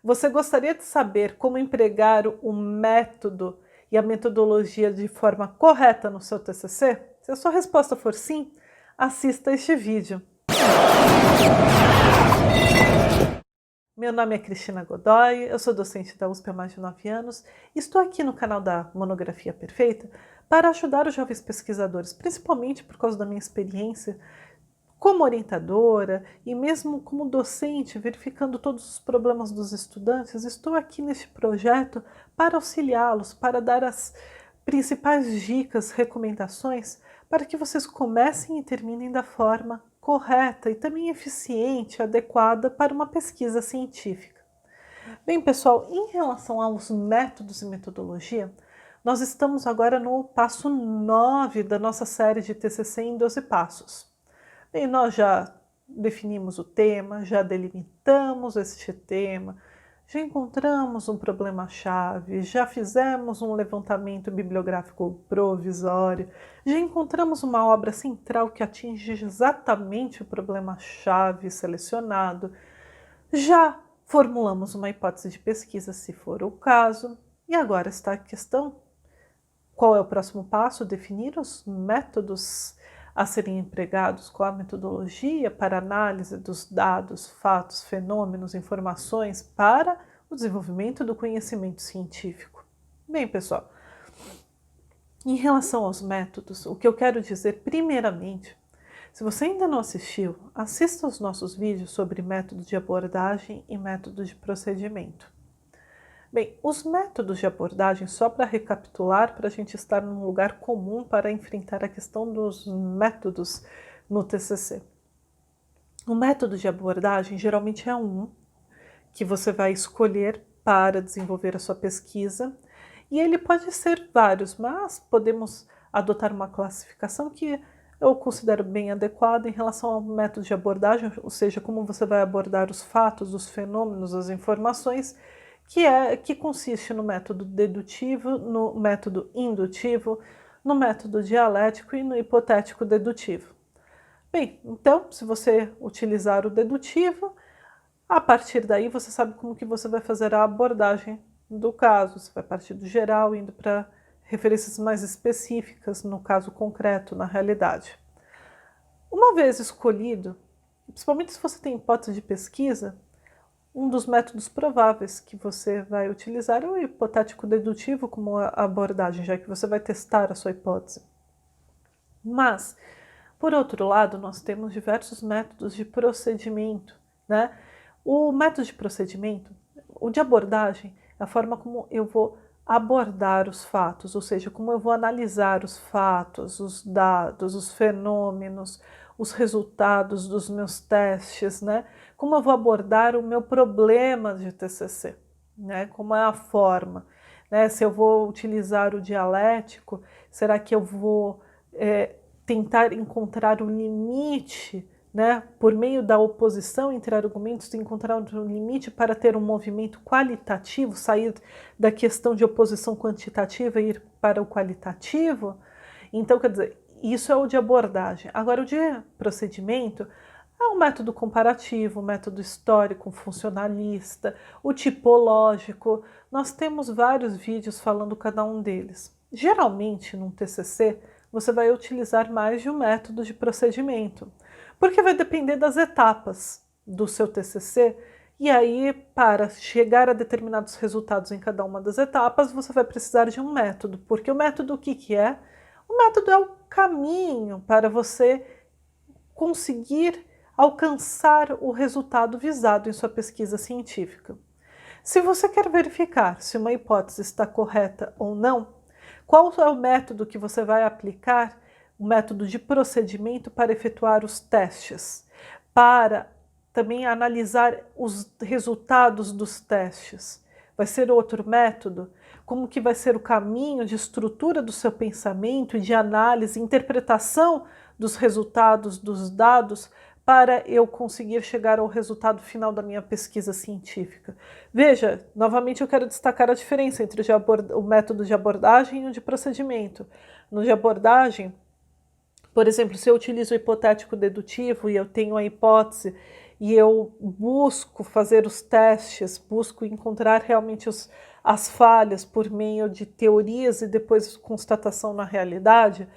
Você gostaria de saber como empregar o método e a metodologia de forma correta no seu TCC? Se a sua resposta for sim, assista este vídeo. Meu nome é Cristina Godoy, eu sou docente da USP há mais de 9 anos e estou aqui no canal da Monografia Perfeita para ajudar os jovens pesquisadores, principalmente por causa da minha experiência como orientadora e mesmo como docente, verificando todos os problemas dos estudantes. Estou aqui neste projeto para auxiliá-los, para dar as principais dicas, recomendações, para que vocês comecem e terminem da forma correta e também eficiente, adequada para uma pesquisa científica. Bem, pessoal, em relação aos métodos e metodologia, nós estamos agora no passo 9 da nossa série de TCC em 12 passos. Bem, nós já definimos o tema, já delimitamos este tema, já encontramos um problema-chave, já fizemos um levantamento bibliográfico provisório, já encontramos uma obra central que atinge exatamente o problema-chave selecionado, já formulamos uma hipótese de pesquisa, se for o caso, e agora está a questão: qual é o próximo passo? Definir os métodos a serem empregados, qual a metodologia para análise dos dados, fatos, fenômenos, informações para o desenvolvimento do conhecimento científico. Bem, pessoal, em relação aos métodos, o que eu quero dizer primeiramente, se você ainda não assistiu, assista aos nossos vídeos sobre método de abordagem e método de procedimento. Bem, os métodos de abordagem, só para recapitular, para a gente estar num lugar comum para enfrentar a questão dos métodos no TCC. O método de abordagem geralmente é um que você vai escolher para desenvolver a sua pesquisa, e ele pode ser vários, mas podemos adotar uma classificação que eu considero bem adequada em relação ao método de abordagem, ou seja, como você vai abordar os fatos, os fenômenos, as informações, que consiste no método dedutivo, no método indutivo, no método dialético e no hipotético dedutivo. Bem, então, se você utilizar o dedutivo, a partir daí você sabe como que você vai fazer a abordagem do caso. Você vai partir do geral, indo para referências mais específicas, no caso concreto, na realidade. Uma vez escolhido, principalmente se você tem hipótese de pesquisa, um dos métodos prováveis que você vai utilizar é o hipotético dedutivo como abordagem, já que você vai testar a sua hipótese. Mas, por outro lado, nós temos diversos métodos de procedimento, né? O método de procedimento, o de abordagem, é a forma como eu vou abordar os fatos, ou seja, como eu vou analisar os fatos, os dados, os fenômenos, os resultados dos meus testes, né? Como eu vou abordar o meu problema de TCC, né? Como é a forma, né? Se eu vou utilizar o dialético, será que eu vou tentar encontrar o limite, né? Por meio da oposição entre argumentos, encontrar um limite para ter um movimento qualitativo, sair da questão de oposição quantitativa e ir para o qualitativo? Então, quer dizer, isso é o de abordagem. Agora, o de procedimento é o método comparativo, o método histórico, funcionalista, o tipológico. Nós temos vários vídeos falando cada um deles. Geralmente, num TCC, você vai utilizar mais de um método de procedimento, porque vai depender das etapas do seu TCC, e aí, para chegar a determinados resultados em cada uma das etapas, você vai precisar de um método, porque o método o que é? O método é o caminho para você conseguir alcançar o resultado visado em sua pesquisa científica. Se você quer verificar se uma hipótese está correta ou não, qual é o método que você vai aplicar? O método de procedimento para efetuar os testes, para também analisar os resultados dos testes. Vai ser outro método? Como que vai ser o caminho de estrutura do seu pensamento e de análise, interpretação dos resultados dos dados para eu conseguir chegar ao resultado final da minha pesquisa científica? Veja, novamente eu quero destacar a diferença entre o método de abordagem e o de procedimento. No de abordagem, por exemplo, se eu utilizo o hipotético dedutivo e eu tenho a hipótese e eu busco fazer os testes, busco encontrar realmente as falhas por meio de teorias e depois constatação na realidade,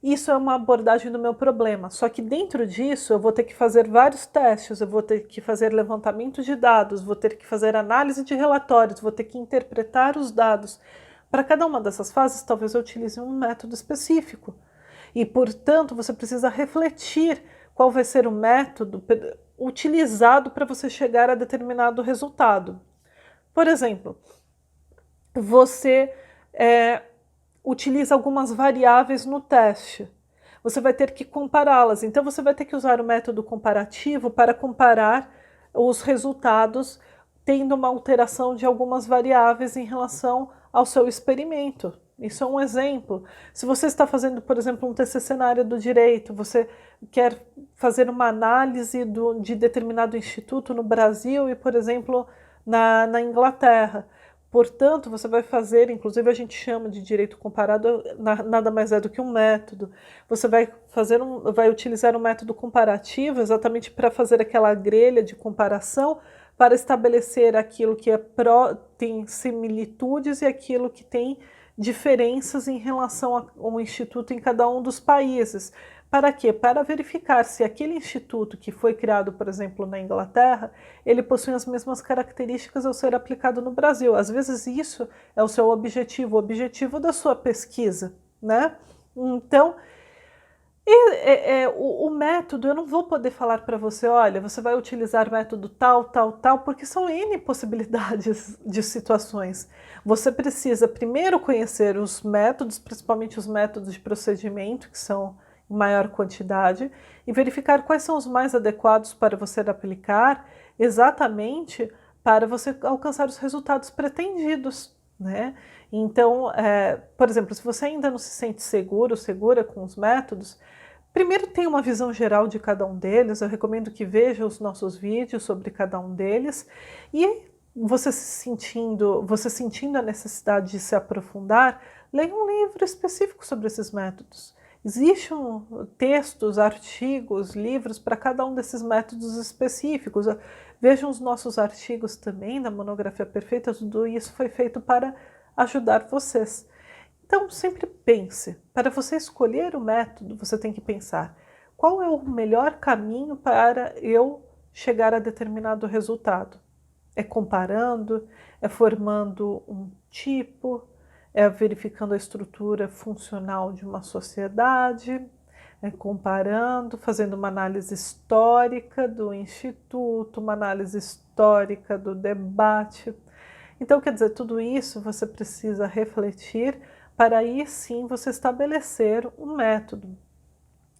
isso é uma abordagem do meu problema. Só que dentro disso eu vou ter que fazer vários testes, eu vou ter que fazer levantamento de dados, vou ter que fazer análise de relatórios, vou ter que interpretar os dados. Para cada uma dessas fases, talvez eu utilize um método específico. E, portanto, você precisa refletir qual vai ser o método utilizado para você chegar a determinado resultado. Por exemplo, você utiliza algumas variáveis no teste. Você vai ter que compará-las. Então, você vai ter que usar o método comparativo para comparar os resultados, tendo uma alteração de algumas variáveis em relação ao seu experimento. Isso é um exemplo. Se você está fazendo, por exemplo, um TCC na área do direito, você quer fazer uma análise de determinado instituto no Brasil e, por exemplo, na Inglaterra. Portanto, você vai fazer, inclusive a gente chama de direito comparado, nada mais é do que um método. Você vai utilizar um método comparativo exatamente para fazer aquela grelha de comparação, para estabelecer aquilo que tem similitudes e aquilo que tem diferenças em relação ao instituto em cada um dos países. Para quê? Para verificar se aquele instituto que foi criado, por exemplo, na Inglaterra, ele possui as mesmas características ao ser aplicado no Brasil. Às vezes isso é o seu objetivo, o objetivo da sua pesquisa, né? Então, o método, eu não vou poder falar para você, olha, você vai utilizar método tal, tal, tal, porque são N possibilidades de situações. Você precisa primeiro conhecer os métodos, principalmente os métodos de procedimento, que são em maior quantidade, e verificar quais são os mais adequados para você aplicar, exatamente para você alcançar os resultados pretendidos, né? Então, por exemplo, se você ainda não se sente seguro, segura com os métodos, primeiro tenha uma visão geral de cada um deles. Eu recomendo que veja os nossos vídeos sobre cada um deles, e você sentindo a necessidade de se aprofundar, leia um livro específico sobre esses métodos. Existem textos, artigos, livros para cada um desses métodos específicos. Vejam os nossos artigos também da Monografia Perfeita, tudo isso foi feito para ajudar vocês. Então, sempre pense, para você escolher o método, você tem que pensar qual é o melhor caminho para eu chegar a determinado resultado. É comparando, é formando um tipo, é verificando a estrutura funcional de uma sociedade, é comparando, fazendo uma análise histórica do instituto, uma análise histórica do debate. Então, quer dizer, tudo isso você precisa refletir para aí sim você estabelecer um método.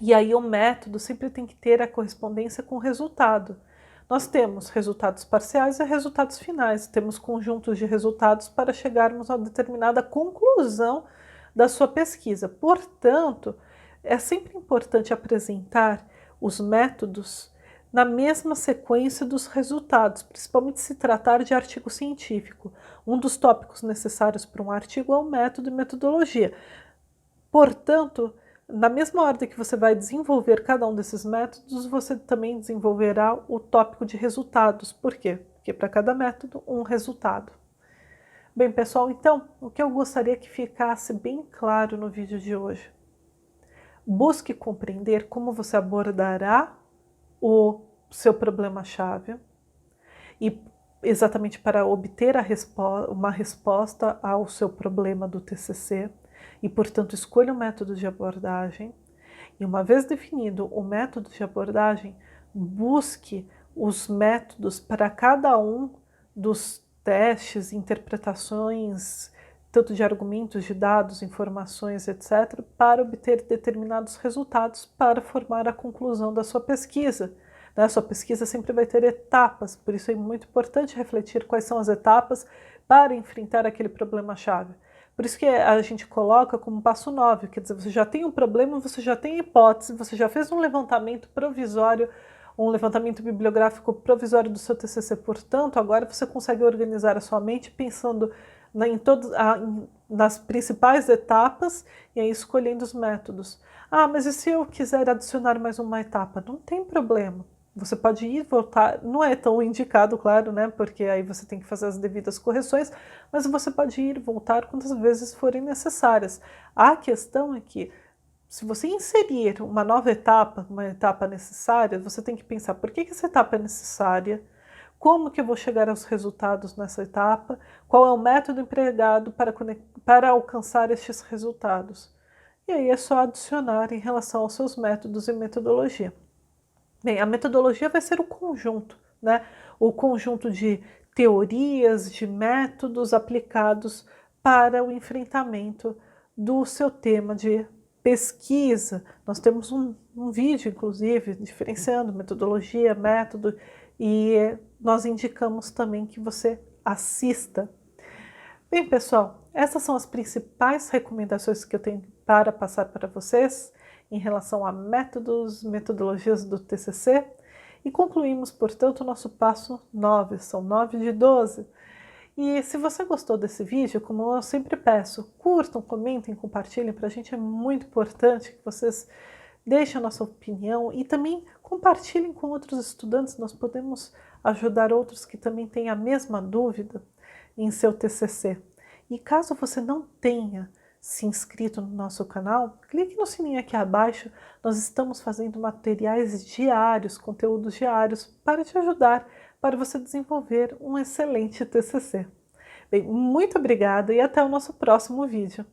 E aí o método sempre tem que ter a correspondência com o resultado. Nós temos resultados parciais e resultados finais, temos conjuntos de resultados para chegarmos a uma determinada conclusão da sua pesquisa. Portanto, é sempre importante apresentar os métodos na mesma sequência dos resultados, principalmente se tratar de artigo científico. Um dos tópicos necessários para um artigo é o método e metodologia. Portanto, na mesma ordem que você vai desenvolver cada um desses métodos, você também desenvolverá o tópico de resultados. Por quê? Porque para cada método, um resultado. Bem, pessoal, então, o que eu gostaria que ficasse bem claro no vídeo de hoje. Busque compreender como você abordará o seu problema-chave e exatamente para obter uma resposta ao seu problema do TCC. E, portanto, escolha o método de abordagem. E uma vez definido o método de abordagem, busque os métodos para cada um dos testes, interpretações, tanto de argumentos, de dados, informações, etc., para obter determinados resultados para formar a conclusão da sua pesquisa. A sua pesquisa sempre vai ter etapas, por isso é muito importante refletir quais são as etapas para enfrentar aquele problema-chave. Por isso que a gente coloca como passo 9, quer dizer, você já tem um problema, você já tem hipótese, você já fez um levantamento provisório, um levantamento bibliográfico provisório do seu TCC, portanto, agora você consegue organizar a sua mente pensando nas principais etapas e aí escolhendo os métodos. Ah, mas e se eu quiser adicionar mais uma etapa? Não tem problema. Você pode ir voltar, não é tão indicado, claro, né? Porque aí você tem que fazer as devidas correções, mas você pode ir e voltar quantas vezes forem necessárias. A questão é que, se você inserir uma nova etapa, uma etapa necessária, você tem que pensar por que essa etapa é necessária, como que eu vou chegar aos resultados nessa etapa, qual é o método empregado para alcançar estes resultados. E aí é só adicionar em relação aos seus métodos e metodologia. Bem, a metodologia vai ser o conjunto, né? O conjunto de teorias, de métodos aplicados para o enfrentamento do seu tema de pesquisa. Nós temos um vídeo, inclusive, diferenciando metodologia, método, e nós indicamos também que você assista. Bem, pessoal, essas são as principais recomendações que eu tenho para passar para vocês em relação a métodos, metodologias do TCC, e concluímos, portanto, o nosso passo 9, são 9 de 12. E se você gostou desse vídeo, como eu sempre peço, curtam, comentem, compartilhem, para a gente é muito importante que vocês deixem a nossa opinião e também compartilhem com outros estudantes, nós podemos ajudar outros que também têm a mesma dúvida em seu TCC. E caso você não tenha se inscrito no nosso canal, clique no sininho aqui abaixo, nós estamos fazendo materiais diários, conteúdos diários para te ajudar, para você desenvolver um excelente TCC. Bem, muito obrigada e até o nosso próximo vídeo.